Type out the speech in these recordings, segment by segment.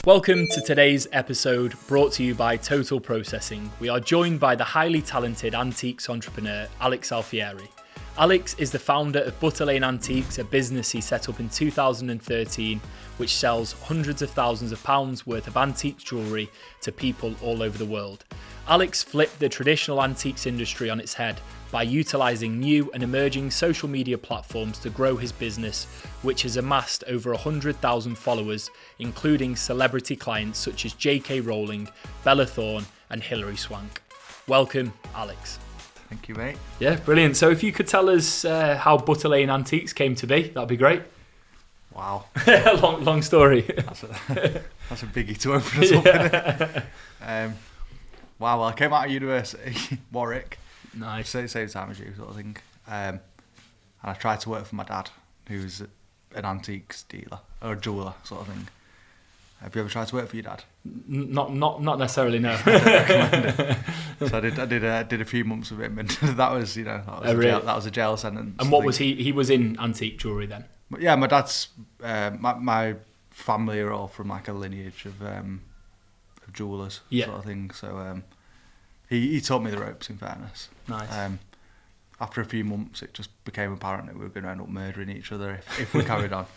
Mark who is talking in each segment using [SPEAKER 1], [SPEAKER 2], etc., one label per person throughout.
[SPEAKER 1] Welcome to today's episode, brought to you by Total Processing. We are joined by the highly talented antiques entrepreneur, Alex Alfieri. Alex is the founder of Butter Lane Antiques, a business he set up in 2013, which sells hundreds of thousands of pounds worth of antique jewellery to people all over the world. Alex flipped the traditional antiques industry on its head by utilising new and emerging social media platforms to grow his business, which has amassed over 100,000 followers, including celebrity clients such as J.K. Rowling, Bella Thorne and Hilary Swank. Welcome, Alex.
[SPEAKER 2] Thank you, mate.
[SPEAKER 1] Yeah, brilliant. So if you could tell us how Butter Lane Antiques came to be, that'd be great.
[SPEAKER 2] Wow.
[SPEAKER 1] long story.
[SPEAKER 2] That's a biggie to open us up, isn't it? Wow, well, I came out of university, Warwick.
[SPEAKER 1] Nice.
[SPEAKER 2] Same time as you, sort of thing. And I tried to work for my dad, who's an antiques dealer, or a jeweller, sort of thing. Have you ever tried to work for your dad?
[SPEAKER 1] Not necessarily, no.
[SPEAKER 2] So I did a few months with him, and that was a jail sentence.
[SPEAKER 1] And what was he? He was in antique jewellery then.
[SPEAKER 2] But yeah, my dad's my family are all from like a lineage of jewellers, sort of thing. So he taught me the ropes. In fairness,
[SPEAKER 1] nice.
[SPEAKER 2] After a few months, it just became apparent that we were going to end up murdering each other if we carried on.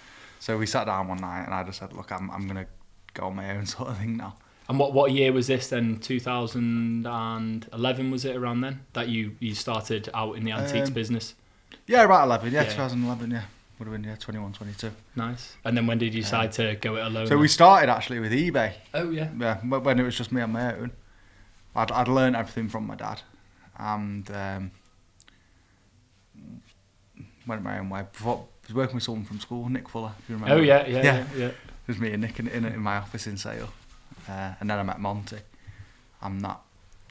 [SPEAKER 2] So we sat down one night, and I just said, "Look, I'm going to go on my own sort of thing now."
[SPEAKER 1] And what year was this then? 2011, was it around then that you started out in the antiques business?
[SPEAKER 2] Yeah, about 11. Yeah, 2011. Yeah, would have been 21, 22.
[SPEAKER 1] Nice. And then when did you decide to go it alone?
[SPEAKER 2] So we started actually with eBay.
[SPEAKER 1] Oh yeah.
[SPEAKER 2] Yeah, when it was just me on my own. I'd learned everything from my dad, and went my own way. Before, I was working with someone from school, Nick Fuller, if you remember.
[SPEAKER 1] Oh yeah.
[SPEAKER 2] It was me and Nick in my office in Sale, and then I met Monty, and that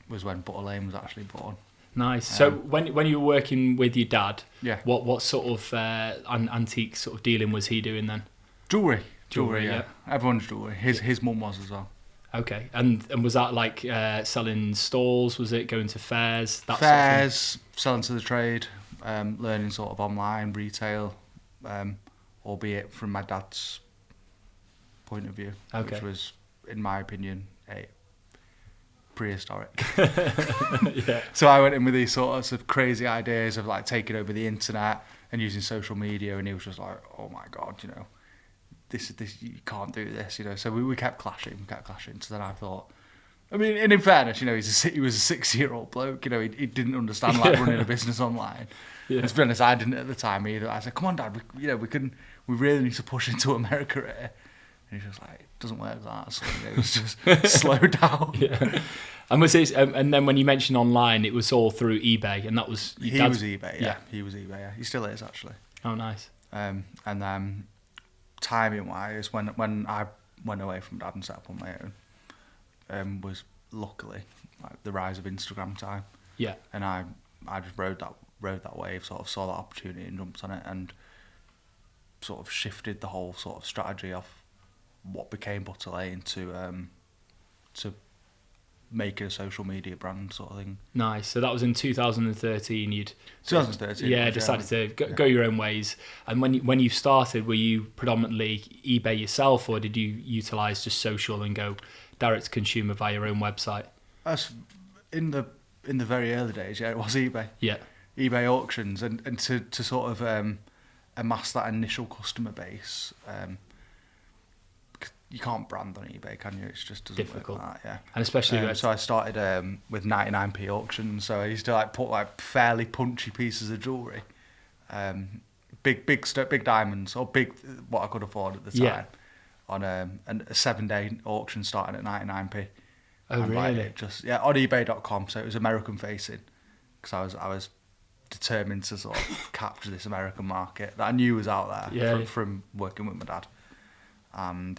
[SPEAKER 2] was when Butter Lane was actually born.
[SPEAKER 1] Nice. So when you were working with your dad, what sort of antique sort of dealing was he doing then?
[SPEAKER 2] Jewellery, yeah. Everyone's jewellery. His mum was as well.
[SPEAKER 1] Okay, and was that like selling stalls? Was it going to fairs?
[SPEAKER 2] Fairs, sort of selling to the trade, learning sort of online retail, albeit from my dad's point of view, which was, in my opinion, prehistoric.
[SPEAKER 1] Yeah.
[SPEAKER 2] So I went in with these sorts of crazy ideas of like taking over the internet and using social media, and he was just like, "Oh my god, this you can't do this," So we kept clashing. So then I thought, I mean, and in fairness, he was a 6-year-old bloke. He didn't understand like running a business online. Yeah. And to be honest, I didn't at the time either. I said, "Come on, Dad, we really need to push into America here." And he's just like, "It doesn't work like that." So it was just slow down.
[SPEAKER 1] Yeah. And was it? And then when you mentioned online, it was all through eBay, and that was
[SPEAKER 2] he was eBay. Yeah, he was eBay. Yeah, he still is actually.
[SPEAKER 1] Oh, nice.
[SPEAKER 2] And then timing wise, when I went away from Dad and set up on my own, was luckily like the rise of Instagram time.
[SPEAKER 1] Yeah.
[SPEAKER 2] And I just rode that wave, sort of saw that opportunity and jumped on it, and sort of shifted the whole sort of strategy of what became Butter Lane to make a social media brand sort of thing.
[SPEAKER 1] Nice. So that was in 2013.
[SPEAKER 2] 2013.
[SPEAKER 1] Decided to go your own ways. And when you started, were you predominantly eBay yourself, or did you utilise just social and go direct to consumer via your own website?
[SPEAKER 2] In the very early days, it was eBay.
[SPEAKER 1] Yeah.
[SPEAKER 2] eBay auctions, and to sort of amass that initial customer base. You can't brand on eBay, can you? It's just doesn't
[SPEAKER 1] difficult.
[SPEAKER 2] Work like that, yeah.
[SPEAKER 1] And especially
[SPEAKER 2] so I started with 99p auctions. So I used to like put like fairly punchy pieces of jewellery, big diamonds, or big what I could afford at the time, on a 7-day auction starting at 99p.
[SPEAKER 1] Oh,
[SPEAKER 2] and
[SPEAKER 1] really?
[SPEAKER 2] Like on eBay.com. So it was American facing, because I was determined to sort of capture this American market that I knew was out there from working with my dad. And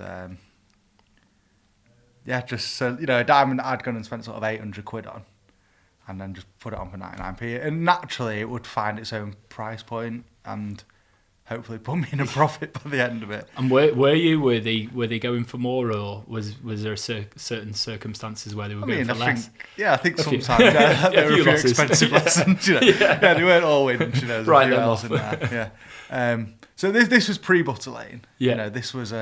[SPEAKER 2] just a diamond I'd gone and spent sort of 800 quid on, and then just put it on for 99p, and naturally it would find its own price point and hopefully put me in a profit by the end of it.
[SPEAKER 1] And were they going for more, or was there certain circumstances where they were going for less?
[SPEAKER 2] I think sometimes there were a few expensive lessons. They weren't all wins. There's a few else in there. Yeah. So this was pre-Butter Lane.
[SPEAKER 1] Yeah.
[SPEAKER 2] This was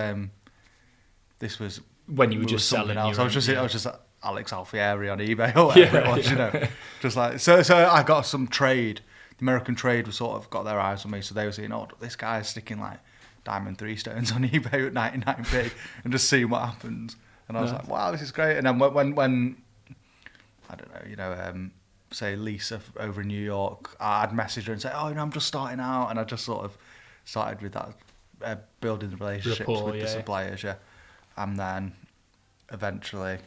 [SPEAKER 1] when you were
[SPEAKER 2] we
[SPEAKER 1] just
[SPEAKER 2] something
[SPEAKER 1] selling.
[SPEAKER 2] else.
[SPEAKER 1] your
[SPEAKER 2] I was
[SPEAKER 1] own,
[SPEAKER 2] just Alex Alfieri on eBay or whatever it was, you know. Just like so I got some trade. The American trade was sort of got their eyes on me, so they were saying, "Oh, this guy's sticking like diamond 3 stones on eBay at 99p and just seeing what happens." And I was like, "Wow, this is great." And then when I don't know, you know, say Lisa over in New York, I'd message her and say, "Oh, you know, I'm just starting out," and I just sort of started with that, building the relationships
[SPEAKER 1] Rapport,
[SPEAKER 2] with the suppliers, yeah. And then eventually,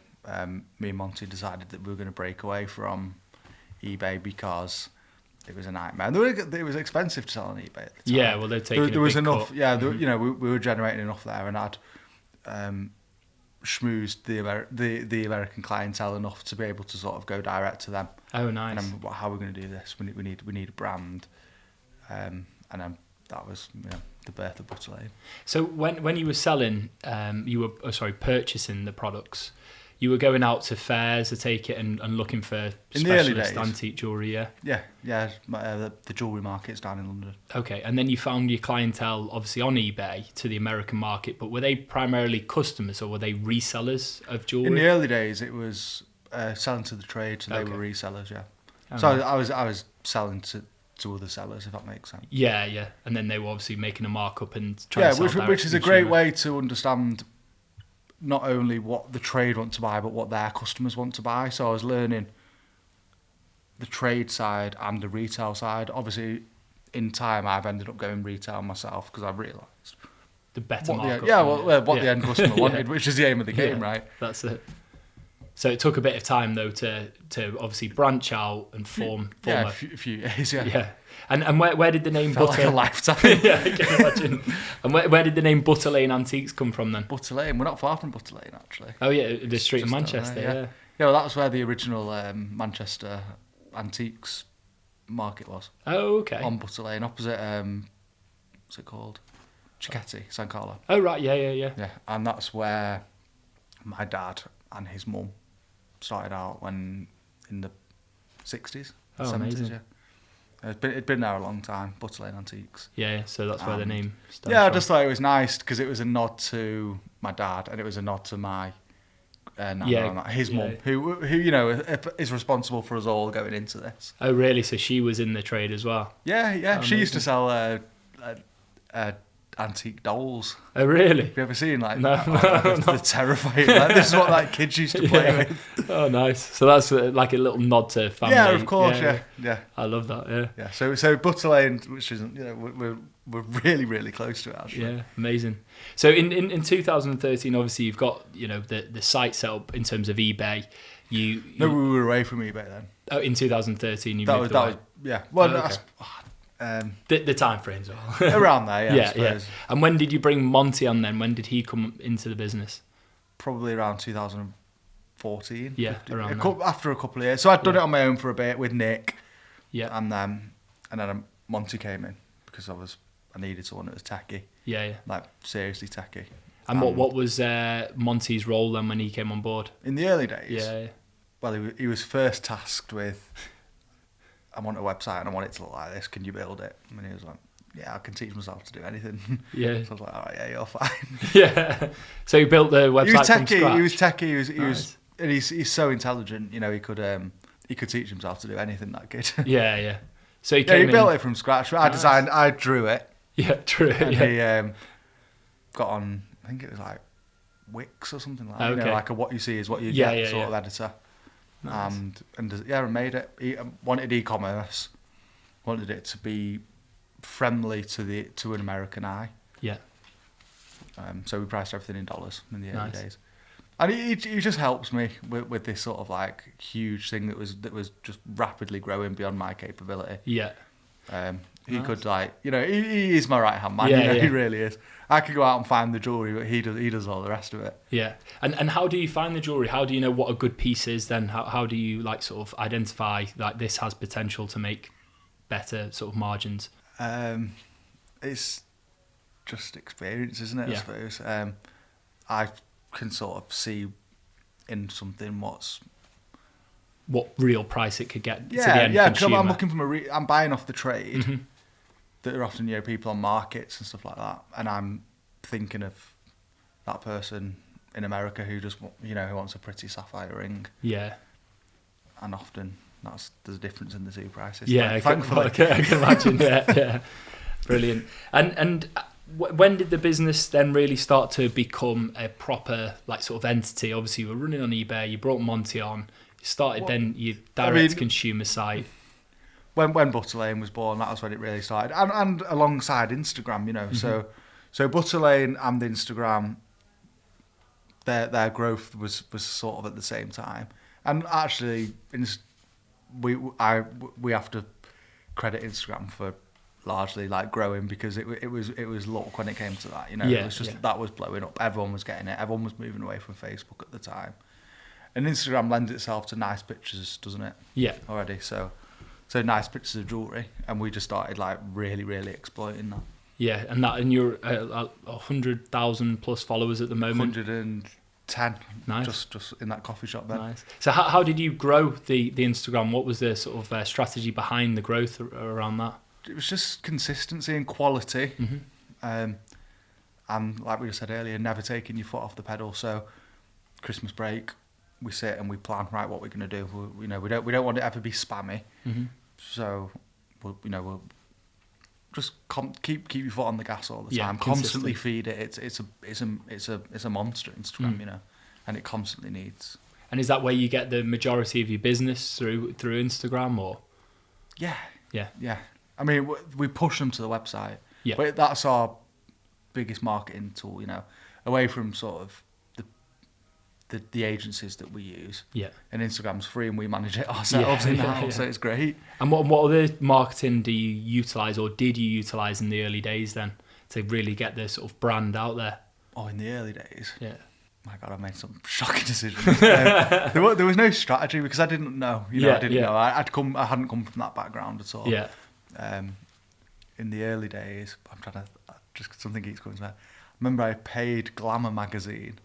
[SPEAKER 2] me and Monty decided that we were going to break away from eBay because it was a nightmare. It was expensive to sell on eBay at the time.
[SPEAKER 1] Yeah, well, they're taking
[SPEAKER 2] there was
[SPEAKER 1] big
[SPEAKER 2] enough.
[SPEAKER 1] cut.
[SPEAKER 2] Yeah, you know, we were generating enough there, and I'd schmoozed the American clientele enough to be able to sort of go direct to them.
[SPEAKER 1] Oh, nice.
[SPEAKER 2] And then, well, how are we going to do this? We need a brand, and then that was, you know, the birth of Butter Lane.
[SPEAKER 1] So when you were selling, purchasing the products, you were going out to fairs, I take it, and looking for specialist antique jewellery, yeah?
[SPEAKER 2] Yeah, the jewellery markets down in London.
[SPEAKER 1] Okay, and then you found your clientele, obviously, on eBay to the American market, but were they primarily customers or were they resellers of jewellery?
[SPEAKER 2] In the early days, it was selling to the trade, so they were resellers, yeah. So I was selling to other sellers, if that makes sense.
[SPEAKER 1] Yeah, and then they were obviously making a markup and trying to sell direct
[SPEAKER 2] which is
[SPEAKER 1] to
[SPEAKER 2] a great
[SPEAKER 1] consumer.
[SPEAKER 2] way to understand not only what the trade want to buy, but what their customers want to buy. So I was learning the trade side and the retail side. Obviously, in time, I've ended up going retail myself because I've realised
[SPEAKER 1] the better
[SPEAKER 2] what
[SPEAKER 1] markup.
[SPEAKER 2] the end customer wanted, which is the aim of the game, right?
[SPEAKER 1] That's it. So it took a bit of time though to obviously branch out and form
[SPEAKER 2] a few years, yeah.
[SPEAKER 1] Yeah. And where did the name
[SPEAKER 2] Felt
[SPEAKER 1] Butter...
[SPEAKER 2] like a lifetime.
[SPEAKER 1] Yeah, I can imagine. And where did the name Butter Lane Antiques come from then?
[SPEAKER 2] Butter Lane, we're not far from Butter Lane, actually.
[SPEAKER 1] Oh yeah, the street in
[SPEAKER 2] Just
[SPEAKER 1] Manchester,
[SPEAKER 2] there,
[SPEAKER 1] yeah.
[SPEAKER 2] Yeah, well, that was where the original Manchester Antiques market was.
[SPEAKER 1] Oh, okay.
[SPEAKER 2] On Butter Lane, opposite, what's it called? Cicchetti, San Carlo.
[SPEAKER 1] Oh, right, yeah.
[SPEAKER 2] Yeah, and that's where my dad and his mum started out when in the 60s, 70s,
[SPEAKER 1] amazing.
[SPEAKER 2] yeah. It'd been there a long time, Butter Lane Antiques.
[SPEAKER 1] Yeah, so that's where the name stems
[SPEAKER 2] Yeah, I
[SPEAKER 1] from.
[SPEAKER 2] just thought it was nice because it was a nod to my dad and it was a nod to my his mum, who you know is responsible for us all going into this.
[SPEAKER 1] Oh, really? So she was in the trade as well?
[SPEAKER 2] Yeah. She used to sell antique dolls.
[SPEAKER 1] Oh, really?
[SPEAKER 2] Have you ever seen
[SPEAKER 1] No.
[SPEAKER 2] the terrifying? Like, this is what like kids used to play with.
[SPEAKER 1] Oh, nice. So that's like a little nod to family.
[SPEAKER 2] Yeah, of course. Yeah.
[SPEAKER 1] I love that. Yeah.
[SPEAKER 2] Yeah. So Butter Lane, which isn't, you know, we're really really close to it actually.
[SPEAKER 1] Yeah, amazing. So in 2013, obviously you've got, you know, the site set up in terms of eBay.
[SPEAKER 2] No, we were away from eBay then.
[SPEAKER 1] Oh, in 2013 you
[SPEAKER 2] That
[SPEAKER 1] moved
[SPEAKER 2] was
[SPEAKER 1] away.
[SPEAKER 2] yeah. Well,
[SPEAKER 1] Oh, okay. The time frames all.
[SPEAKER 2] around there, yeah. I suppose.
[SPEAKER 1] And when did you bring Monty on then? When did he come into the business?
[SPEAKER 2] Probably around 2014.
[SPEAKER 1] Yeah,
[SPEAKER 2] 15,
[SPEAKER 1] around then.
[SPEAKER 2] after a couple of years. So I'd done it on my own for a bit with Nick.
[SPEAKER 1] Yeah.
[SPEAKER 2] And then Monty came in because I needed someone that was techie.
[SPEAKER 1] Yeah.
[SPEAKER 2] Like seriously techie.
[SPEAKER 1] And what was Monty's role then when he came on board?
[SPEAKER 2] In the early days?
[SPEAKER 1] Yeah.
[SPEAKER 2] Well, he was first tasked with, I want a website and I want it to look like this. Can you build it? And he was like, yeah, I can teach myself to do anything.
[SPEAKER 1] Yeah.
[SPEAKER 2] So I was like, all right, yeah, you're fine.
[SPEAKER 1] Yeah. So he built the website
[SPEAKER 2] He was
[SPEAKER 1] from
[SPEAKER 2] techie.
[SPEAKER 1] scratch?
[SPEAKER 2] He was techie. He
[SPEAKER 1] Nice.
[SPEAKER 2] was, and he's so intelligent. You know, he could teach himself to do anything, that kid.
[SPEAKER 1] Yeah. So he
[SPEAKER 2] Yeah,
[SPEAKER 1] came
[SPEAKER 2] he built it from scratch.
[SPEAKER 1] Nice.
[SPEAKER 2] I drew it.
[SPEAKER 1] Yeah, true.
[SPEAKER 2] And
[SPEAKER 1] Yeah.
[SPEAKER 2] he got on, I think it was like Wix or something like that.
[SPEAKER 1] Okay.
[SPEAKER 2] You know, like a what you see is what you
[SPEAKER 1] Yeah,
[SPEAKER 2] get
[SPEAKER 1] yeah,
[SPEAKER 2] sort
[SPEAKER 1] yeah.
[SPEAKER 2] of editor.
[SPEAKER 1] Nice.
[SPEAKER 2] And made it. He wanted e-commerce, wanted it to be friendly to an American eye.
[SPEAKER 1] Yeah.
[SPEAKER 2] So we priced everything in dollars in the early
[SPEAKER 1] Nice.
[SPEAKER 2] days. And he just helps me with this sort of like huge thing that was just rapidly growing beyond my capability.
[SPEAKER 1] Yeah.
[SPEAKER 2] He
[SPEAKER 1] Nice.
[SPEAKER 2] could, like, you know, he is my right hand man.
[SPEAKER 1] Yeah,
[SPEAKER 2] You know,
[SPEAKER 1] yeah.
[SPEAKER 2] he really is. I could go out and find the jewellery, but he does all the rest of it.
[SPEAKER 1] Yeah. And how do you find the jewellery? How do you know what a good piece is then? How do you like sort of identify like this has potential to make better sort of margins?
[SPEAKER 2] It's just experience, isn't it?
[SPEAKER 1] Yeah.
[SPEAKER 2] I suppose. I can sort of see in something
[SPEAKER 1] What real price it could get to the
[SPEAKER 2] yeah,
[SPEAKER 1] end consumer.
[SPEAKER 2] I'm looking from I'm buying off the trade
[SPEAKER 1] Mhm.
[SPEAKER 2] that are often people on markets and stuff like that, and I'm thinking of that person in America who just who wants a pretty sapphire ring,
[SPEAKER 1] Yeah.
[SPEAKER 2] and often there's a difference in the two prices.
[SPEAKER 1] Yeah,
[SPEAKER 2] thankfully.
[SPEAKER 1] I can imagine. Yeah. Brilliant. And when did the business then really start to become a proper like sort of entity? Obviously, you were running on eBay. You brought Monty on. You started then your direct consumer site.
[SPEAKER 2] When Butter Lane was born, that was when it really started, and alongside Instagram, so Butter Lane and Instagram, their growth was sort of at the same time, and actually, we have to credit Instagram for largely like growing, because it was luck when it came to that, it was just that was blowing up. Everyone was getting it. Everyone was moving away from Facebook at the time, and Instagram lends itself to nice pictures, doesn't it?
[SPEAKER 1] Yeah.
[SPEAKER 2] Already, so nice pictures of jewellery, and we just started like really, really exploiting that.
[SPEAKER 1] Yeah, and you're 100,000 plus followers at the moment.
[SPEAKER 2] 110.
[SPEAKER 1] Nice.
[SPEAKER 2] Just in that coffee shop then.
[SPEAKER 1] Nice. So how did you grow the Instagram? What was the sort of strategy behind the growth around that?
[SPEAKER 2] It was just consistency and quality, and like we just said earlier, never taking your foot off the pedal. So Christmas break, we sit and we plan, right, what we're going to do. We don't want it to ever be spammy. So we'll just keep your foot on the gas all the time. Constantly feed it. It's a monster, Instagram, and it constantly needs. And
[SPEAKER 1] is that where you get the majority of your business through Instagram, or?
[SPEAKER 2] Yeah. I mean, we push them to the website, but that's our biggest marketing tool. Away from sort of the agencies that we use.
[SPEAKER 1] Yeah.
[SPEAKER 2] And Instagram's free, and we manage it ourselves in-house, so it's great.
[SPEAKER 1] And what other marketing do you utilise, or did you utilise in the early days then, to really get the sort of brand out there?
[SPEAKER 2] Oh, in the early days?
[SPEAKER 1] Yeah.
[SPEAKER 2] My God, I made some shocking decisions. There was no strategy, because I didn't know. I didn't know. I hadn't come from that background at all.
[SPEAKER 1] Yeah.
[SPEAKER 2] In the early days, something keeps coming to me. I remember I paid Glamour magazine.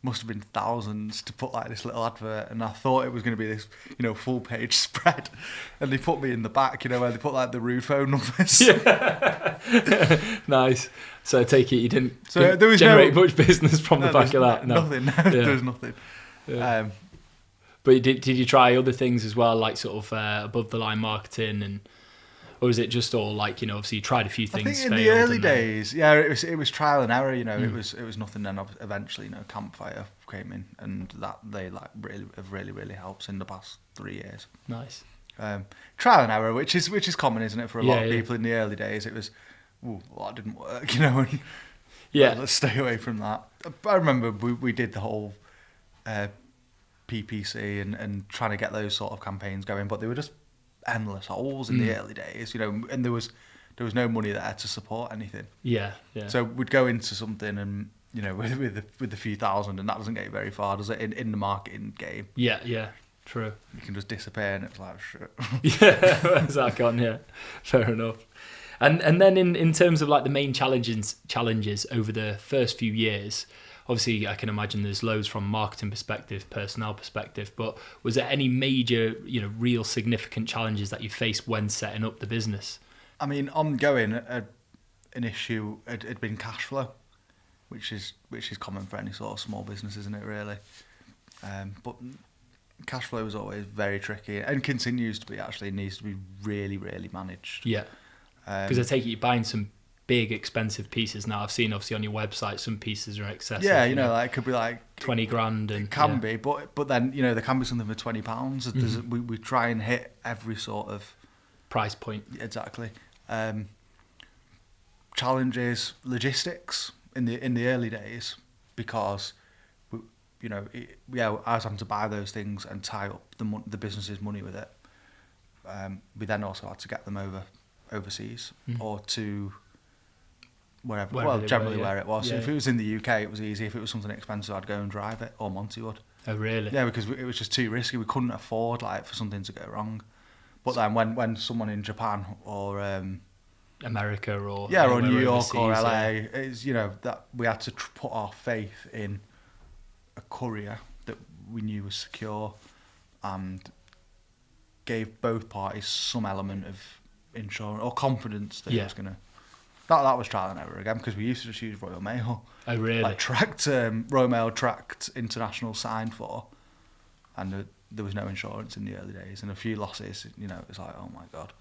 [SPEAKER 2] Must have been thousands to put like this little advert, and I thought it was going to be this, full page spread, and they put me in the back, where they put like the rude phone numbers.
[SPEAKER 1] Yeah. Nice. So I take it you didn't generate much business from the back of that. No.
[SPEAKER 2] Nothing. There was nothing.
[SPEAKER 1] Yeah. But did you try other things as well, like sort of above the line marketing, or was it just all like, obviously you tried a few things?
[SPEAKER 2] I think in the early days, it was trial and error. It was nothing. Then eventually, Campfire came in, and that they like really helped in the past 3 years.
[SPEAKER 1] Nice.
[SPEAKER 2] Trial and error, which is common, isn't it, for a lot of people in the early days? It was, that didn't work, and let's stay away from that. I remember we did the whole PPC and trying to get those sort of campaigns going, but they were just endless holes in the early days, and there was no money there to support anything. Yeah. So we'd go into something and with a few thousand, and that doesn't get you very far, does it? In the marketing game. Yeah. True. You can just disappear, and it's like shit.
[SPEAKER 1] Yeah, where's that gone? Yeah, fair enough. And then in terms of like the main challenges over the first few years. Obviously, I can imagine there's loads from marketing perspective, personnel perspective, but was there any major, real significant challenges that you faced when setting up the business?
[SPEAKER 2] I mean, ongoing, an issue had been cash flow, which is common for any sort of small business, isn't it, really? But cash flow was always very tricky, and continues to be, actually. It needs to be really, really managed.
[SPEAKER 1] Yeah, because I take it you're buying some big expensive pieces now. I've seen obviously on your website some pieces are excessive.
[SPEAKER 2] Yeah, like it could be like
[SPEAKER 1] 20 grand, and
[SPEAKER 2] it can be, but then there can be something for £20. We try and hit every sort of
[SPEAKER 1] price point.
[SPEAKER 2] Exactly. Challenges, logistics in the early days, because I was having to buy those things and tie up the business's money with it. We then also had to get them overseas or to wherever generally where it was. If it was in the UK, it was easy. If it was something expensive, I'd go and drive it, or Monty would.
[SPEAKER 1] Oh, really?
[SPEAKER 2] Yeah, because it was just too risky. We couldn't afford for something to go wrong. But then when someone in Japan or
[SPEAKER 1] America or
[SPEAKER 2] New York or LA, is that we had to put our faith in a courier that we knew was secure and gave both parties some element of insurance or confidence that it was going to That was trial and error again, because we used to just use Royal Mail.
[SPEAKER 1] Oh, really?
[SPEAKER 2] Like Royal Mail tracked international signed for, and there was no insurance in the early days, and a few losses. You know, it was like, oh my god.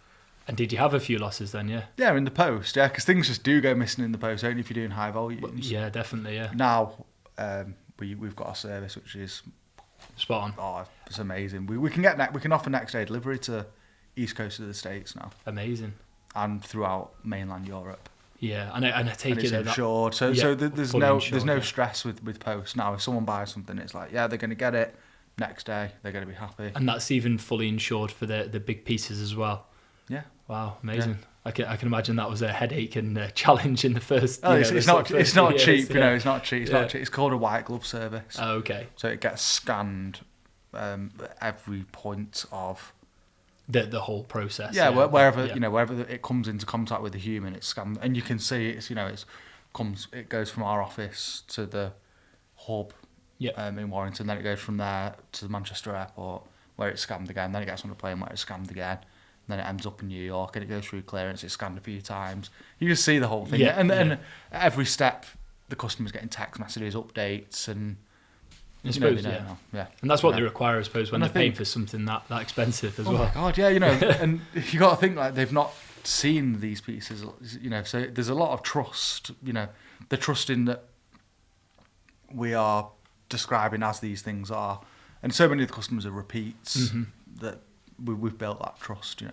[SPEAKER 1] And did you have a few losses then? Yeah.
[SPEAKER 2] Yeah, in the post. Yeah, because things just do go missing in the post, only if you're doing high volumes.
[SPEAKER 1] Yeah, definitely. Yeah.
[SPEAKER 2] Now, we've got a service which is
[SPEAKER 1] spot on.
[SPEAKER 2] Oh, it's amazing. We can offer next day delivery to East Coast of the States now.
[SPEAKER 1] Amazing.
[SPEAKER 2] And throughout mainland Europe.
[SPEAKER 1] Yeah, and I take
[SPEAKER 2] and it's
[SPEAKER 1] it
[SPEAKER 2] insured. So there's no stress with post now. If someone buys something, it's like, yeah, they're going to get it next day. They're going to be happy.
[SPEAKER 1] And that's even fully insured for the big pieces as well.
[SPEAKER 2] Yeah.
[SPEAKER 1] Wow, amazing. Yeah. I can imagine that was a headache and a challenge in the first.
[SPEAKER 2] It's not cheap.
[SPEAKER 1] Yeah.
[SPEAKER 2] It's not cheap. Not cheap. It's called a white glove service.
[SPEAKER 1] Oh, okay.
[SPEAKER 2] So it gets scanned every point of
[SPEAKER 1] the whole process.
[SPEAKER 2] Yeah, wherever wherever it comes into contact with a human, it's scanned, and you can see it goes from our office to the hub in Warrington, then it goes from there to the Manchester airport where it's scanned again, then it gets on a plane where it's scanned again. Then it ends up in New York and it goes through clearance. It's scanned a few times. You just see the whole thing. And at every step, the customer's getting text messages, updates, and
[SPEAKER 1] I suppose, And that's what they require, I suppose, when they're paying for something that expensive as well.
[SPEAKER 2] Oh my God, yeah, and you got to think like they've not seen these pieces, So there's a lot of trust. The trust in that we are describing as these things are, and so many of the customers are repeats that. We've built that trust,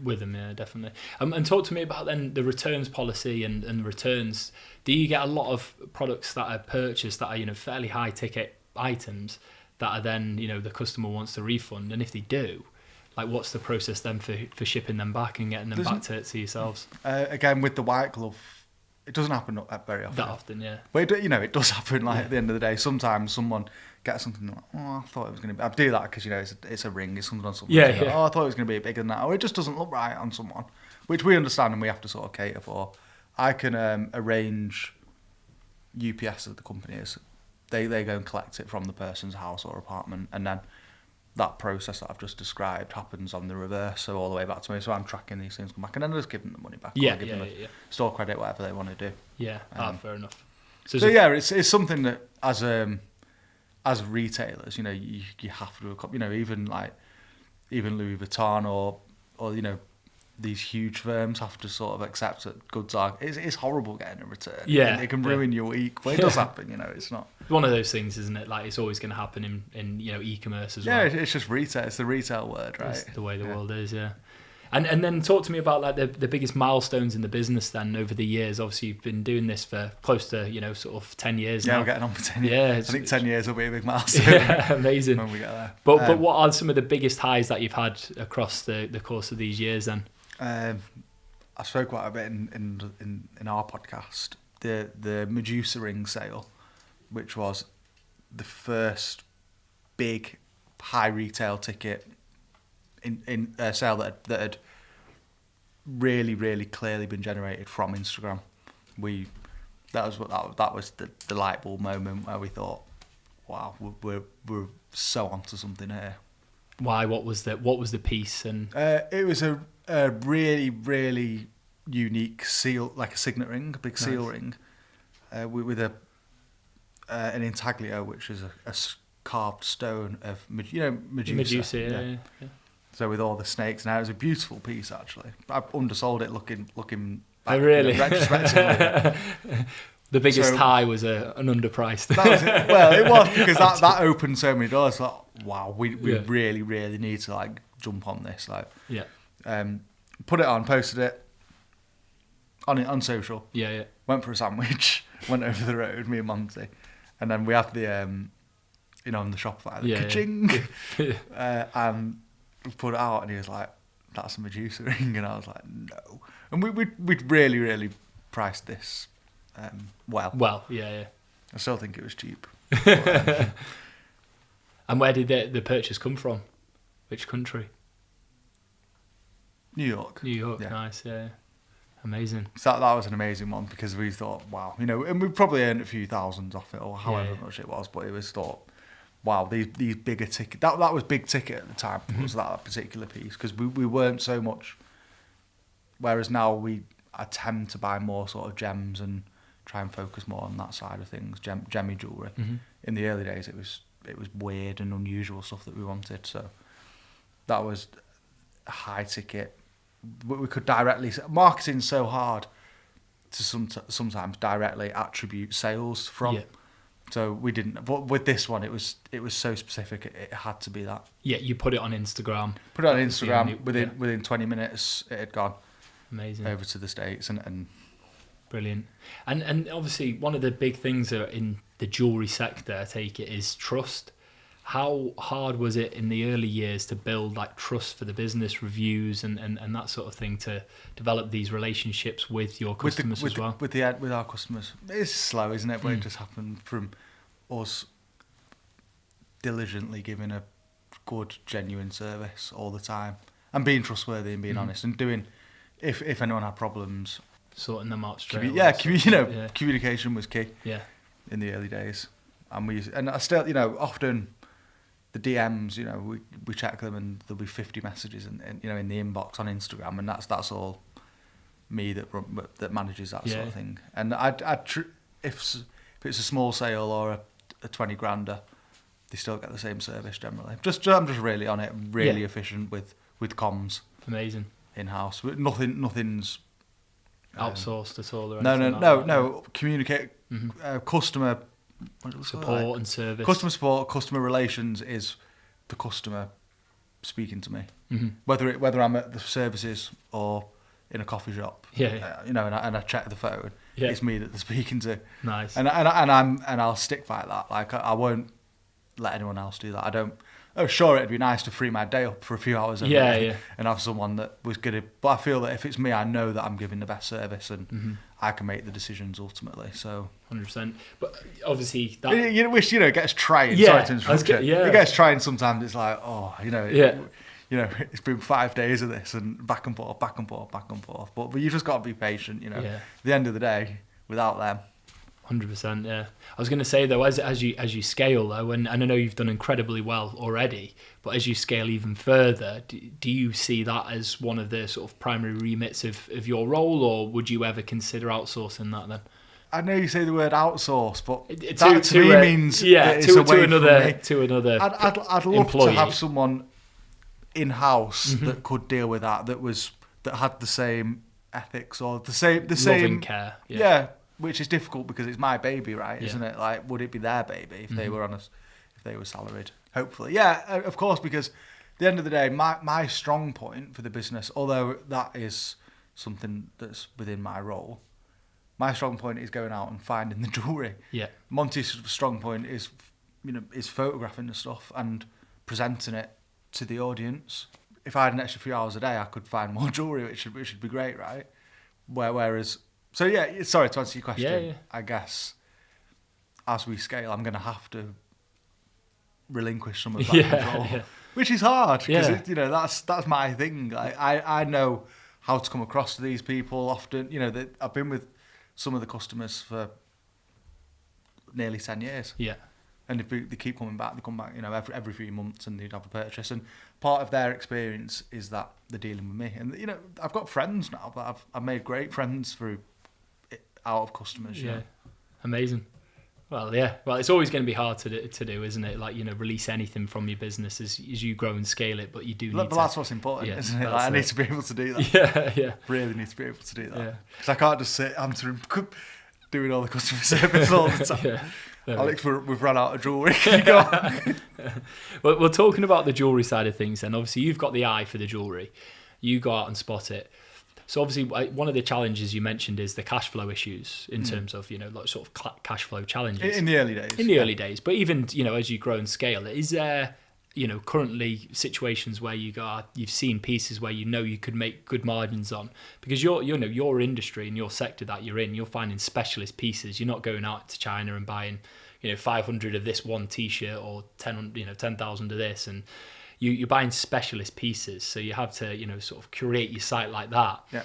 [SPEAKER 2] with them, yeah, definitely.
[SPEAKER 1] And talk to me about then the returns policy and returns. Do you get a lot of products that are purchased that are fairly high ticket items that are then the customer wants to refund? And if they do, like what's the process then for shipping them back and getting them back to yourselves?
[SPEAKER 2] Again, with the white glove, it doesn't happen very often.
[SPEAKER 1] That often, yeah.
[SPEAKER 2] But it does happen. At the end of the day, sometimes someone gets something like, I thought it was going to be. I do that because it's a ring. It's something on something.
[SPEAKER 1] Yeah.
[SPEAKER 2] I thought it was going to be bigger than that, or it just doesn't look right on someone, which we understand and we have to sort of cater for. I can arrange UPS of the companies. They go and collect it from the person's house or apartment, and then that process that I've just described happens on the reverse, so all the way back to me. So I'm tracking these things come back, and then I just give them the money back.
[SPEAKER 1] Yeah,
[SPEAKER 2] or give them store credit, whatever they want to do.
[SPEAKER 1] Yeah, fair enough.
[SPEAKER 2] So it's something that as retailers, you have to, even Louis Vuitton or these huge firms have to sort of accept that goods are. It's horrible getting a return.
[SPEAKER 1] Yeah,
[SPEAKER 2] it can ruin your week, but it does happen. It's not
[SPEAKER 1] one of those things, isn't it? Like it's always going to happen in e-commerce as well.
[SPEAKER 2] Yeah, it's just retail. It's the retail word, right?
[SPEAKER 1] It's the way the world is. Yeah. And then talk to me about like the biggest milestones in the business then over the years. Obviously, you've been doing this for close to sort of 10 years now.
[SPEAKER 2] Yeah, we're getting on for 10 years.
[SPEAKER 1] Yeah,
[SPEAKER 2] I think 10 years will be a big milestone.
[SPEAKER 1] Yeah, amazing.
[SPEAKER 2] When we get there.
[SPEAKER 1] But what are some of the biggest highs that you've had across the course of these years then?
[SPEAKER 2] I spoke quite a bit in our podcast. The Medusa ring sale, which was the first big high retail ticket in sale that had really, really clearly been generated from Instagram. That was the light bulb moment where we thought, wow, we're so onto something here.
[SPEAKER 1] Why? What was the piece? And
[SPEAKER 2] it was a really, really unique seal, like a signet ring, a big seal ring, with an intaglio, which is a carved stone of Medusa.
[SPEAKER 1] Medusa, yeah.
[SPEAKER 2] So with all the snakes, now it was a beautiful piece actually. I undersold it looking back,
[SPEAKER 1] oh, really?
[SPEAKER 2] Retrospectively.
[SPEAKER 1] The biggest high was an underpriced.
[SPEAKER 2] That was it. Well, it was because that opened so many doors. Like, wow, we really, really need to jump on this. Put it on, posted it on social.
[SPEAKER 1] Yeah.
[SPEAKER 2] Went for a sandwich, went over the road, me and Monty, and then we have the on the Shopify, ka-ching, and we put it out, and he was like, "That's a Medusa ring," and I was like, "No," and we'd really, really priced this. Well,
[SPEAKER 1] yeah.
[SPEAKER 2] I still think it was cheap.
[SPEAKER 1] And where did the purchase come from? Which country?
[SPEAKER 2] New York.
[SPEAKER 1] Yeah. Nice, yeah. Amazing.
[SPEAKER 2] So that was an amazing one because we thought, wow, and we probably earned a few thousands off it or however much it was, but it was thought, wow, these bigger ticket. That was big ticket at the time. Was that particular piece because we weren't so much. Whereas now I tend to buy more sort of gems and try and focus more on that side of things, gemmy jewellery.
[SPEAKER 1] Mm-hmm.
[SPEAKER 2] In the early days, it was weird and unusual stuff that we wanted, so that was high ticket. We could directly, marketing's so hard to sometimes directly attribute sales from.
[SPEAKER 1] Yeah.
[SPEAKER 2] So we didn't. But with this one, it was so specific. It had to be that.
[SPEAKER 1] Yeah, you put it on Instagram.
[SPEAKER 2] Put it on Instagram. Within 20 minutes, it had gone.
[SPEAKER 1] Amazing.
[SPEAKER 2] Over to the States and
[SPEAKER 1] brilliant. And obviously one of the big things in the jewellery sector, I take it, is trust. How hard was it in the early years to build like trust for the business, reviews and that sort of thing, to develop these relationships with your customers as well?
[SPEAKER 2] With our customers. It's slow, isn't it? But it just happened from us diligently giving a good, genuine service all the time and being trustworthy and being honest and doing, if anyone had problems,
[SPEAKER 1] sorting them out straight away.
[SPEAKER 2] Communication was key.
[SPEAKER 1] Yeah.
[SPEAKER 2] In the early days. And I still, often the DMs, we check them and there'll be 50 messages and in the inbox on Instagram, and that's all me that manages that sort of thing. And if it's a small sale or a 20 grander, they still get the same service generally. I'm just really on it, really efficient with comms.
[SPEAKER 1] Amazing.
[SPEAKER 2] In house, nothing's
[SPEAKER 1] outsourced at all. Or
[SPEAKER 2] no. Communicate, customer
[SPEAKER 1] support and service.
[SPEAKER 2] Customer support, customer relations is the customer speaking to me, whether I'm at the services or in a coffee shop. And I check the phone. Yeah. It's me that they're speaking to.
[SPEAKER 1] Nice.
[SPEAKER 2] And I'll stick by that. Like I won't let anyone else do that. I don't. Oh, sure, it'd be nice to free my day up for a few hours every day and have someone that was good at. But I feel that if it's me, I know that I'm giving the best service and I can make the decisions ultimately. So
[SPEAKER 1] 100%. But obviously, that
[SPEAKER 2] you wish it gets trying.
[SPEAKER 1] Yeah,
[SPEAKER 2] sorry to interrupt you. It gets trying sometimes. It's like it's been 5 days of this and back and forth. But you just got to be patient. At the end of the day, without them.
[SPEAKER 1] 100%, yeah. I was going to say though, as you scale though, and I know you've done incredibly well already, but as you scale even further, do you see that as one of the sort of primary remits of your role, or would you ever consider outsourcing that then?
[SPEAKER 2] I know you say the word outsource, but that to me means it's away
[SPEAKER 1] to another.
[SPEAKER 2] I'd love
[SPEAKER 1] employee.
[SPEAKER 2] To have someone in house that could deal with that had the same ethics or the same
[SPEAKER 1] loving care.
[SPEAKER 2] Yeah. Which is difficult because it's my baby, right? Isn't it? Like, would it be their baby if they were if they were salaried? Hopefully, yeah, of course. Because at the end of the day, my strong point for the business, although that is something that's within my role, my strong point is going out and finding the jewellery. Yeah. Monty's strong point is, is photographing the stuff and presenting it to the audience. If I had an extra few hours a day, I could find more jewellery, which should be great, right? Whereas. So yeah, sorry to answer your question. Yeah. I guess as we scale, I'm going to have to relinquish some of that control, which is hard because that's my thing. Like, I know how to come across to these people. Often, I've been with some of the customers for nearly 10 years. Yeah, and they keep coming back. They come back, every few months, and they'd have a purchase. And part of their experience is that they're dealing with me. And I've got friends now, but I've made great friends through. Out of customers,
[SPEAKER 1] amazing. Well, it's always going to be hard to do, isn't it? Like, release anything from your business as you grow and scale it, but you do need
[SPEAKER 2] but
[SPEAKER 1] to.
[SPEAKER 2] That's what's important, isn't it? Like, I need to be able to do that. Yeah. Really need to be able to do that. Because I can't just sit answering, doing all the customer service all the time. Alex, we've run out of jewellery. Can you go?
[SPEAKER 1] Well, we're talking about the jewellery side of things, then. Obviously, you've got the eye for the jewellery. You go out and spot it. So obviously, one of the challenges you mentioned is the cash flow issues in terms of like sort of cash flow challenges
[SPEAKER 2] in the early days.
[SPEAKER 1] In the early days, but even as you grow and scale, is there currently situations where you've seen pieces where you could make good margins on, because your industry and your sector that you're in, you're finding specialist pieces. You're not going out to China and buying 500 of this one T-shirt or 10,000 of this and. You're buying specialist pieces, so you have to, sort of curate your site like that. Yeah.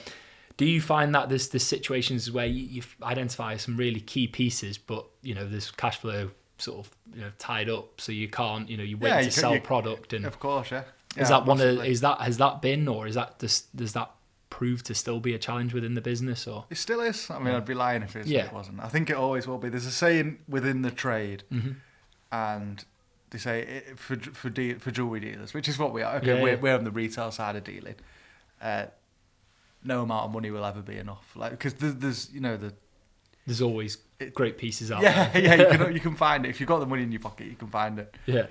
[SPEAKER 1] Do you find that there's situations where you identify some really key pieces, but there's cash flow sort of tied up, so you can't, you wait to sell product, and
[SPEAKER 2] of course,
[SPEAKER 1] is that has that been, or is that does that proved to still be a challenge within the business, or?
[SPEAKER 2] It still is. I mean, I'd be lying if it wasn't. I think it always will be. There's a saying within the trade, and they say for jewellery dealers, which is what we are. Okay, we're on the retail side of dealing. No amount of money will ever be enough. Like, because there's
[SPEAKER 1] there's always great pieces out there.
[SPEAKER 2] Yeah, you can find it. If you've got the money in your pocket, you can find it.
[SPEAKER 1] Yeah.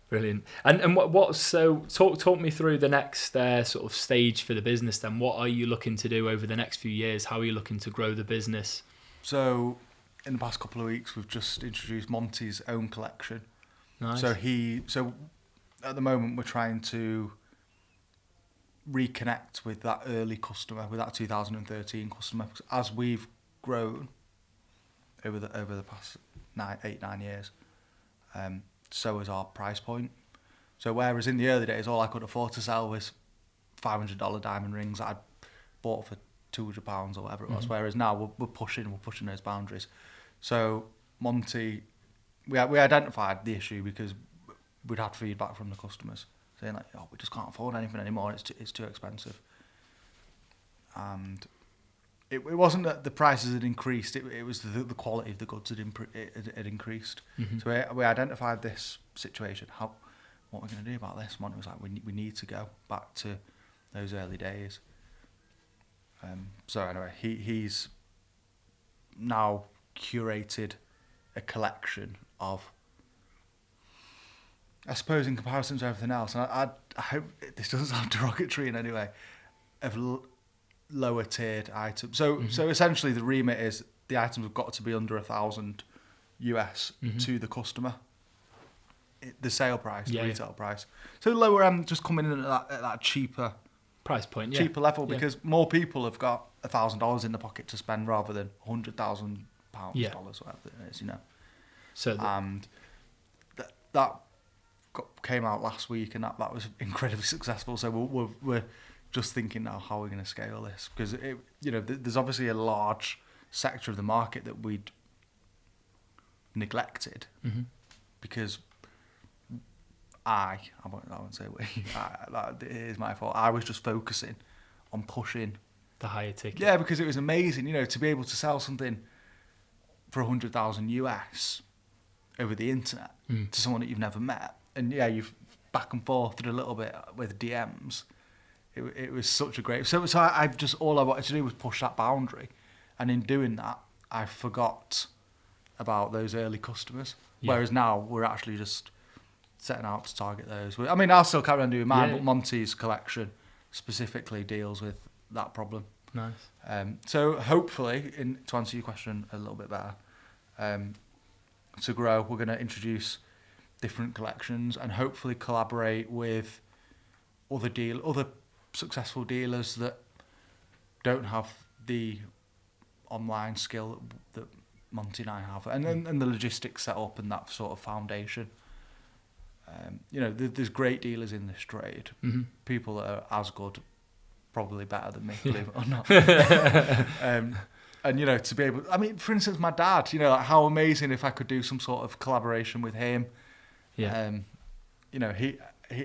[SPEAKER 1] Brilliant. And so talk me through the next sort of stage for the business then. What are you looking to do over the next few years? How are you looking to grow the business?
[SPEAKER 2] So in the past couple of weeks, we've just introduced Monty's own collection.
[SPEAKER 1] Nice.
[SPEAKER 2] So at the moment, we're trying to reconnect with that early customer, with that 2013 customer. As we've grown over the past 8-9 years, so is our price point. So whereas in the early days, all I could afford to sell was $500 diamond rings that I'd bought for £200 or whatever it was. Whereas now we're pushing those boundaries. So Monty, we identified the issue because we'd had feedback from the customers saying like, "Oh, we just can't afford anything anymore. It's too expensive." And it wasn't that the prices had increased. It was the quality of the goods had increased. So we identified this situation. What are we going to do about this? Monty was like, we need to go back to those early days. So anyway, he's now curated a collection of, I suppose, in comparison to everything else, and I hope this doesn't sound derogatory in any way, of lower tiered items. So essentially the remit is the items have got to be under $1,000 US to the customer. The sale price, the retail price. So the lower end just coming in at that cheaper
[SPEAKER 1] price point,
[SPEAKER 2] cheaper level, because more people have got $1,000 in the pocket to spend rather than £100,000 dollars, whatever it is,
[SPEAKER 1] So
[SPEAKER 2] and that came out last week, and that was incredibly successful. So we're just thinking now, how are we going to scale this? Because there's obviously a large sector of the market that we'd neglected because I won't say we. It is my fault. I was just focusing on pushing
[SPEAKER 1] the higher ticket.
[SPEAKER 2] Yeah, because it was amazing, to be able to sell something for $100,000 US over the internet to someone that you've never met, and you've back and forth a little bit with DMs. It was such a great. So I just, all I wanted to do was push that boundary, and in doing that, I forgot about those early customers. Yeah. Whereas now we're actually just setting out to target those. I mean, I'll still carry on doing mine, but Monty's collection specifically deals with that problem.
[SPEAKER 1] Nice.
[SPEAKER 2] So hopefully, to answer your question a little bit better, to grow, we're going to introduce different collections and hopefully collaborate with other successful dealers that don't have the online skill that Monty and I have, and the logistics set up and that sort of foundation. There's great dealers in this trade, people that are as good, probably better than me, believe it or not. And to be able, I mean, for instance, my dad, like how amazing if I could do some sort of collaboration with him. Yeah.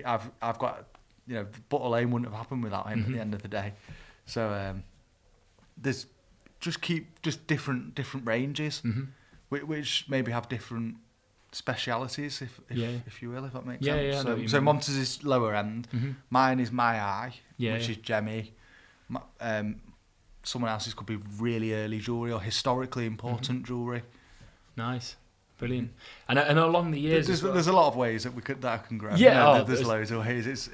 [SPEAKER 2] I've got, Butter Lane wouldn't have happened without him at the end of the day. So there's just different ranges, which maybe have different specialities, if you will, if that makes sense. So Monty's is lower end, mine is my eye, which is gemmy. Someone else's could be really early jewellery or historically important jewellery.
[SPEAKER 1] Nice, brilliant. And along the years,
[SPEAKER 2] there's a lot of ways that I can grow.
[SPEAKER 1] Yeah,
[SPEAKER 2] there's loads of ways. It's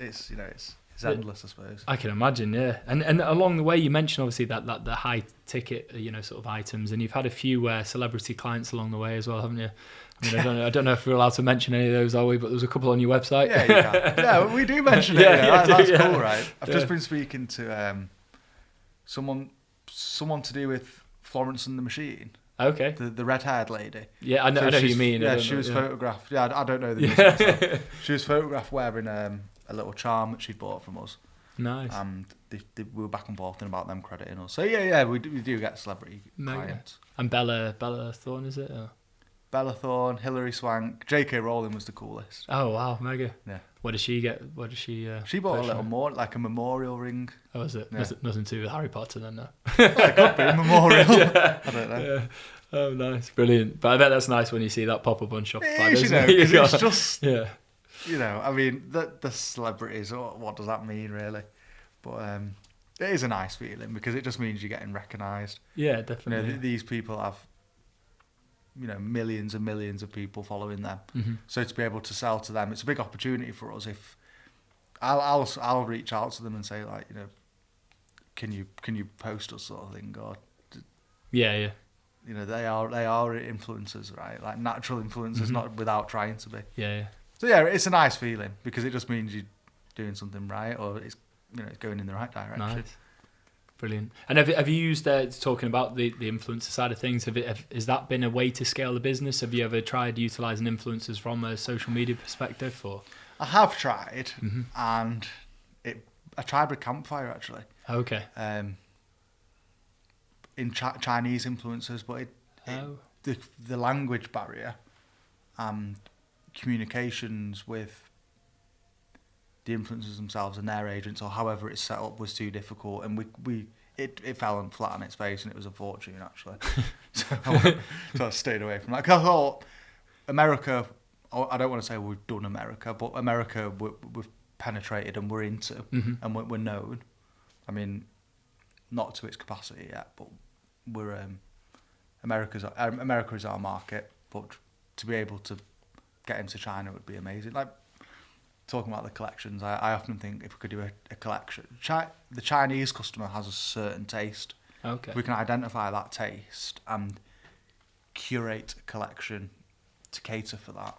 [SPEAKER 2] endless, I suppose.
[SPEAKER 1] I can imagine, yeah. And along the way, you mentioned obviously that the high ticket, sort of items, and you've had a few celebrity clients along the way as well, haven't you? I mean, I don't know if we're allowed to mention any of those, are we? But there's a couple on your website. Yeah, you can.
[SPEAKER 2] Yeah, we do mention it. That's cool, right? I've just been speaking to someone to do with Florence and the Machine.
[SPEAKER 1] Okay.
[SPEAKER 2] The red-haired lady.
[SPEAKER 1] Yeah, I know who you mean.
[SPEAKER 2] Yeah, she was photographed. Yeah, I don't know the music. She was photographed wearing a little charm that she'd bought from us.
[SPEAKER 1] Nice.
[SPEAKER 2] And we were back and forth about them crediting us. So yeah, we do get celebrity clients.
[SPEAKER 1] And Bella Thorne, is it? Or?
[SPEAKER 2] Bella Thorne, Hilary Swank, J.K. Rowling was the coolest.
[SPEAKER 1] Oh wow, mega.
[SPEAKER 2] Yeah.
[SPEAKER 1] What does she get? What does she?
[SPEAKER 2] She bought a
[SPEAKER 1] purchase?
[SPEAKER 2] little more, like a memorial ring.
[SPEAKER 1] Oh, is it?
[SPEAKER 2] Yeah.
[SPEAKER 1] Nothing to do with Harry Potter then, no.
[SPEAKER 2] Well, it could be memorial.
[SPEAKER 1] Yeah.
[SPEAKER 2] I don't know.
[SPEAKER 1] Yeah. Oh, nice, brilliant. But I bet that's nice when you see that pop up on Shopify.
[SPEAKER 2] It is,
[SPEAKER 1] doesn't
[SPEAKER 2] 'cause it's just,
[SPEAKER 1] yeah.
[SPEAKER 2] I mean, the celebrities, what does that mean, really? But it is a nice feeling because it just means you're getting recognised.
[SPEAKER 1] Yeah, definitely.
[SPEAKER 2] These people have, millions and millions of people following them.
[SPEAKER 1] Mm-hmm.
[SPEAKER 2] So to be able to sell to them, it's a big opportunity for us. If I'll reach out to them and say, like, can you post us, sort of thing, or
[SPEAKER 1] Yeah.
[SPEAKER 2] they are influencers, right? Like natural influencers, not without trying to be.
[SPEAKER 1] Yeah.
[SPEAKER 2] So yeah, it's a nice feeling because it just means you're doing something right, or it's it's going in the right direction.
[SPEAKER 1] Nice. Brilliant. And have you used talking about the influencer side of things? Has that been a way to scale the business? Have you ever tried utilising influencers from a social media perspective? Or
[SPEAKER 2] I have tried, and I tried with Campfire actually.
[SPEAKER 1] Okay.
[SPEAKER 2] In Chinese influencers, but the language barrier and communications with the influencers themselves and their agents, or however it's set up, was too difficult, and it fell flat on its face, and it was a fortune actually. so I stayed away from that. 'Cause I thought America, I don't want to say we've done America, but America we've penetrated and we're into, and we're known. I mean, not to its capacity yet, but we're America is our market. But to be able to get into China would be amazing. Like talking about the collections, I often think if we could do a collection, the Chinese customer has a certain taste.
[SPEAKER 1] Okay.
[SPEAKER 2] We can identify that taste and curate a collection to cater for that.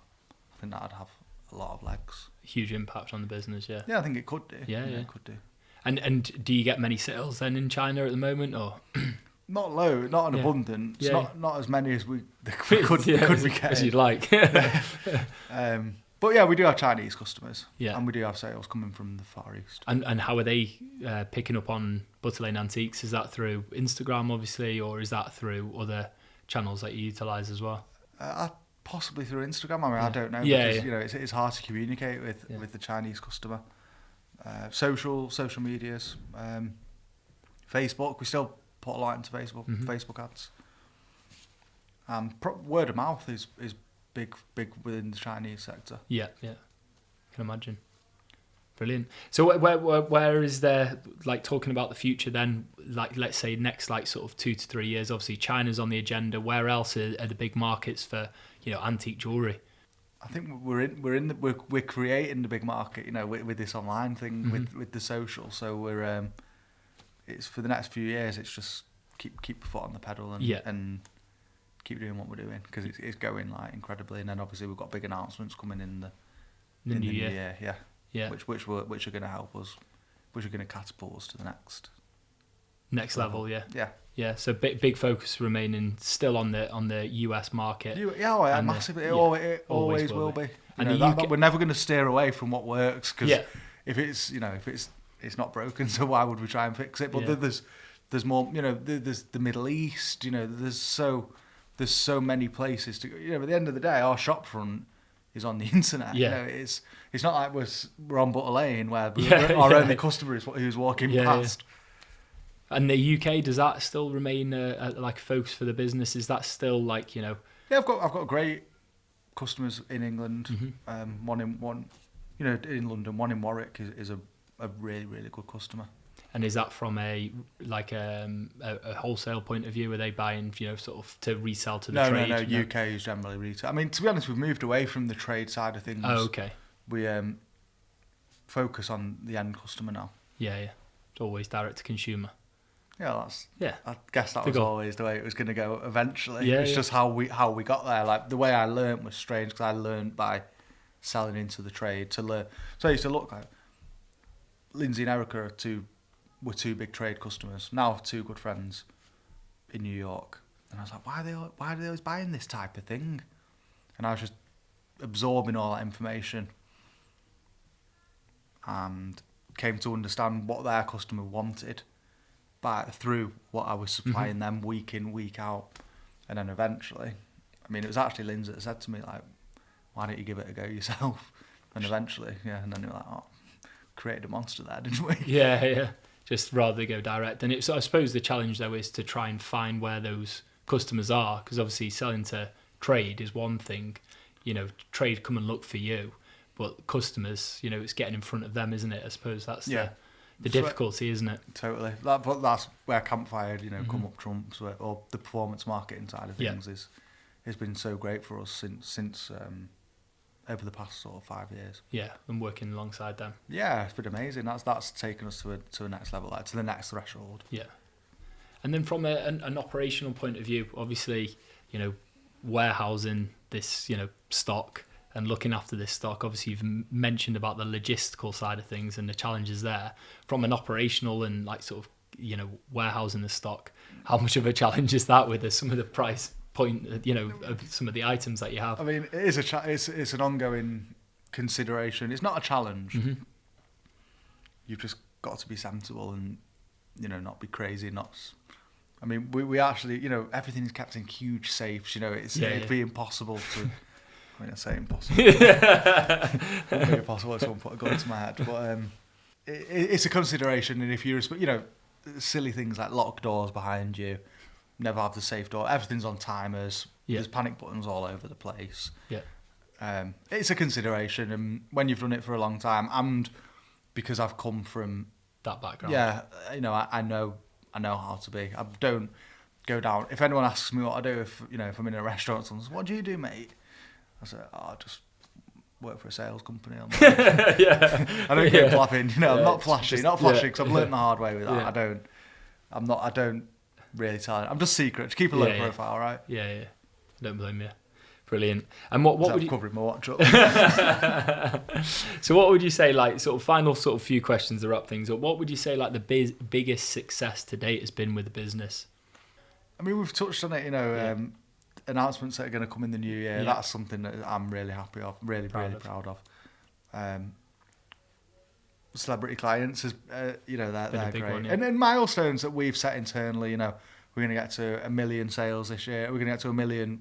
[SPEAKER 2] I think that'd have a lot of legs.
[SPEAKER 1] Huge impact on the business, yeah.
[SPEAKER 2] Yeah, I think it could do.
[SPEAKER 1] Yeah.
[SPEAKER 2] It could do.
[SPEAKER 1] And do you get many sales then in China at the moment, or?
[SPEAKER 2] Not low, not an abundance,
[SPEAKER 1] Yeah.
[SPEAKER 2] not as many as we could be getting.
[SPEAKER 1] As you'd like.
[SPEAKER 2] But yeah, we do have Chinese customers,
[SPEAKER 1] Yeah.
[SPEAKER 2] and we do have sales coming from the Far East.
[SPEAKER 1] And how are they picking up on Butter Lane Antiques? Is that through Instagram, obviously, or is that through other channels that you utilise as well?
[SPEAKER 2] Possibly through Instagram. I mean, I don't know.
[SPEAKER 1] Yeah,
[SPEAKER 2] because, it's hard to communicate with the Chinese customer. Social medias, Facebook. We still put a lot into Facebook. Facebook ads. Word of mouth is big within the Chinese sector.
[SPEAKER 1] Yeah. Can imagine. Brilliant. So where is there, like, talking about the future then, like, let's say next, like, sort of 2 to 3 years, obviously China's on the agenda. Where else are the big markets for, antique jewellery?
[SPEAKER 2] I think we're creating the big market, with this online thing, with the social. So we're it's for the next few years. It's just keep a foot on the pedal and keep doing what we're doing, because it's going like incredibly. And then obviously we've got big announcements coming in the new year. Yeah. Which are going to help us, which are going to catapult us to the next
[SPEAKER 1] level. Yeah.
[SPEAKER 2] Yeah.
[SPEAKER 1] So big focus remaining still on the US market.
[SPEAKER 2] Massively. It always will be. We're never going to steer away from what works, because if it's not broken, so why would we try and fix it? But there's more. There's the Middle East. There's so many places to go. At the end of the day, our shop front is on the internet.
[SPEAKER 1] Yeah.
[SPEAKER 2] It's not like we're on Butter Lane where our only customer is who's walking past.
[SPEAKER 1] Yeah. And the UK, does that still remain like a focus for the business? Is that still like, Yeah,
[SPEAKER 2] I've got great customers in England. One in London, one in Warwick is a really, really good customer.
[SPEAKER 1] And is that from a wholesale point of view? Are they buying, sort of to resell to the trade?
[SPEAKER 2] No. UK is generally retail. I mean, to be honest, we've moved away from the trade side of things.
[SPEAKER 1] Oh, okay.
[SPEAKER 2] We focus on the end customer now.
[SPEAKER 1] Yeah. It's always direct to consumer.
[SPEAKER 2] Yeah, I guess that was always the way it was going to go eventually. It's just how we got there. Like, the way I learnt was strange, because I learnt by selling into the trade to learn. So I used to look like Lindsay and Erica were two big trade customers. Now 2 good friends in New York, and I was like, why are they always buying this type of thing? And I was just absorbing all that information, and came to understand what their customer wanted through what I was supplying them week in, week out. And then eventually I mean, it was actually Lindsay that said to me, like, why don't you give it a go yourself? And eventually, and then they were like, oh, created a monster there, didn't we?
[SPEAKER 1] Yeah. Just rather go direct. And I suppose the challenge, though, is to try and find where those customers are, because obviously selling to trade is one thing. Trade come and look for you, but customers, it's getting in front of them, isn't it? I suppose that's the difficulty, isn't it?
[SPEAKER 2] Totally. But that's where Campfire, come up trumps, or the performance marketing side of things has been so great for us since over the past sort of 5 years.
[SPEAKER 1] Yeah, and working alongside them.
[SPEAKER 2] Yeah, it's been amazing. That's taken us to a next level, to the next threshold.
[SPEAKER 1] Yeah. And then from an operational point of view, obviously, warehousing this, stock and looking after this stock. Obviously, you've mentioned about the logistical side of things and the challenges there. From an operational and warehousing the stock, how much of a challenge is that with some of the price point, of some of the items that you have?
[SPEAKER 2] I mean, it is it's an ongoing consideration. It's not a challenge.
[SPEAKER 1] Mm-hmm.
[SPEAKER 2] You've just got to be sensible and, not be crazy. I mean, we actually, everything is kept in huge safes. It'd be impossible to. I mean, I say impossible. It'd be impossible if someone put a gun to my head. But it's a consideration, and if you're, silly things like locked doors behind you, never have the safe door. Everything's on timers.
[SPEAKER 1] Yeah.
[SPEAKER 2] There's panic buttons all over the place.
[SPEAKER 1] Yeah.
[SPEAKER 2] It's a consideration, and when you've done it for a long time, and because I've come from
[SPEAKER 1] that background.
[SPEAKER 2] Yeah, I know how to be. I don't go down. If anyone asks me what I do, if I'm in a restaurant, someone says, "What do you do, mate?" I say, I just work for a sales company.
[SPEAKER 1] Yeah.
[SPEAKER 2] I don't get blabbing. I'm not flashy. Not flashy because I've learned the hard way with that.
[SPEAKER 1] Yeah.
[SPEAKER 2] I don't really tell it. I'm just secret. Just keep a low profile, right?
[SPEAKER 1] Yeah. Don't blame you. Brilliant. And what would you
[SPEAKER 2] covering my watch up?
[SPEAKER 1] So what would you say, like, sort of final sort of few questions to wrap things up? What would you say, like, the biggest success to date has been with the business?
[SPEAKER 2] I mean, we've touched on it. Announcements that are going to come in the new year.
[SPEAKER 1] Yeah.
[SPEAKER 2] That's something that I'm really happy of. Really proud of. Celebrity clients is, they're great.
[SPEAKER 1] One, yeah.
[SPEAKER 2] And then milestones that we've set internally. We're going to get to 1 million sales this year. We're going to get to 1 million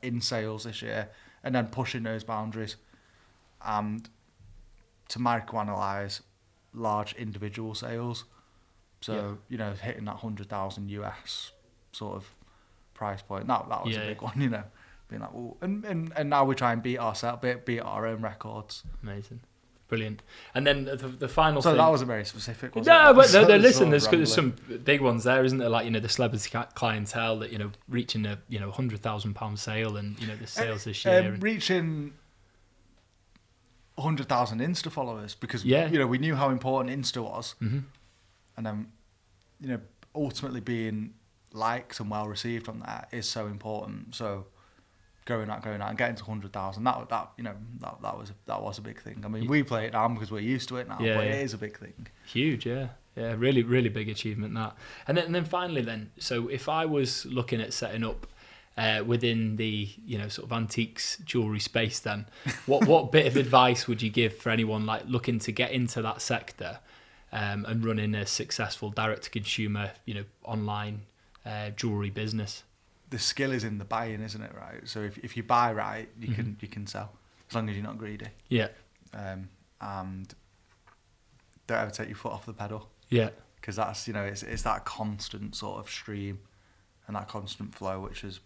[SPEAKER 2] in sales this year, and then pushing those boundaries, and to microanalyze large individual sales. So hitting that 100,000 US sort of price point. That was a big one. Being like, ooh. And now we try and beat ourselves, beat our own records.
[SPEAKER 1] Amazing. Brilliant. And then the final thing...
[SPEAKER 2] So that wasn't very specific, was
[SPEAKER 1] no,
[SPEAKER 2] it?
[SPEAKER 1] but listen, there's some big ones there, isn't there? Like, the celebrity clientele that, reaching a, £100,000 sale and, the sales this year.
[SPEAKER 2] Reaching 100,000 Insta followers because, we knew how important Insta was.
[SPEAKER 1] Mm-hmm.
[SPEAKER 2] And then, ultimately being liked and well received on that is so important. So... Going out and getting to 100,000. That was a big thing. I mean, we play it down because we're used to it now, but it is a big thing.
[SPEAKER 1] Huge, yeah, really, really big achievement that. And then finally, so if I was looking at setting up within the sort of antiques jewelry space, then what bit of advice would you give for anyone like looking to get into that sector and running a successful direct to consumer, online jewelry business?
[SPEAKER 2] The skill is in the buying, isn't it? Right. So if you buy right, you can sell as long as you're not greedy.
[SPEAKER 1] Yeah.
[SPEAKER 2] And don't ever take your foot off the pedal.
[SPEAKER 1] Yeah.
[SPEAKER 2] Because that's it's that constant sort of stream and that constant flow which has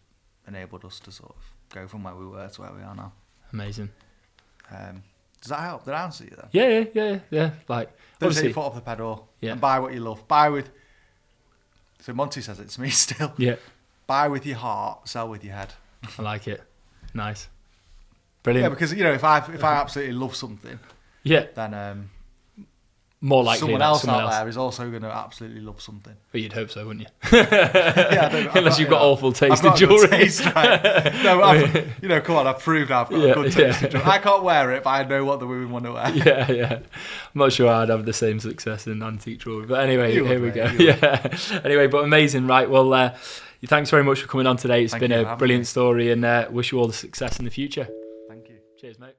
[SPEAKER 2] enabled us to sort of go from where we were to where we are now.
[SPEAKER 1] Amazing.
[SPEAKER 2] Does that help? Did I answer you then?
[SPEAKER 1] Yeah. Like,
[SPEAKER 2] don't take your foot off the pedal.
[SPEAKER 1] Yeah.
[SPEAKER 2] And buy what you love. Buy with. So Monty says it to me still.
[SPEAKER 1] Yeah.
[SPEAKER 2] Buy with your heart, sell with your head.
[SPEAKER 1] I like it. Nice. Brilliant.
[SPEAKER 2] Yeah, because if I absolutely love something, then
[SPEAKER 1] more likely
[SPEAKER 2] someone else out there is also going to absolutely love something.
[SPEAKER 1] But you'd hope so, wouldn't you?
[SPEAKER 2] Unless
[SPEAKER 1] you've got awful taste
[SPEAKER 2] in
[SPEAKER 1] jewellery.
[SPEAKER 2] Right? No, come on, I've proved I've got a good taste in jewellery. I can't wear it, but I know what the women want to wear.
[SPEAKER 1] Yeah. I'm not sure I'd have the same success in antique jewellery. But anyway, here we go. Anyway, but amazing, right? Well, thanks very much for coming on today. It's been a brilliant story, and wish you all the success in the future.
[SPEAKER 2] Thank you.
[SPEAKER 1] Cheers, mate.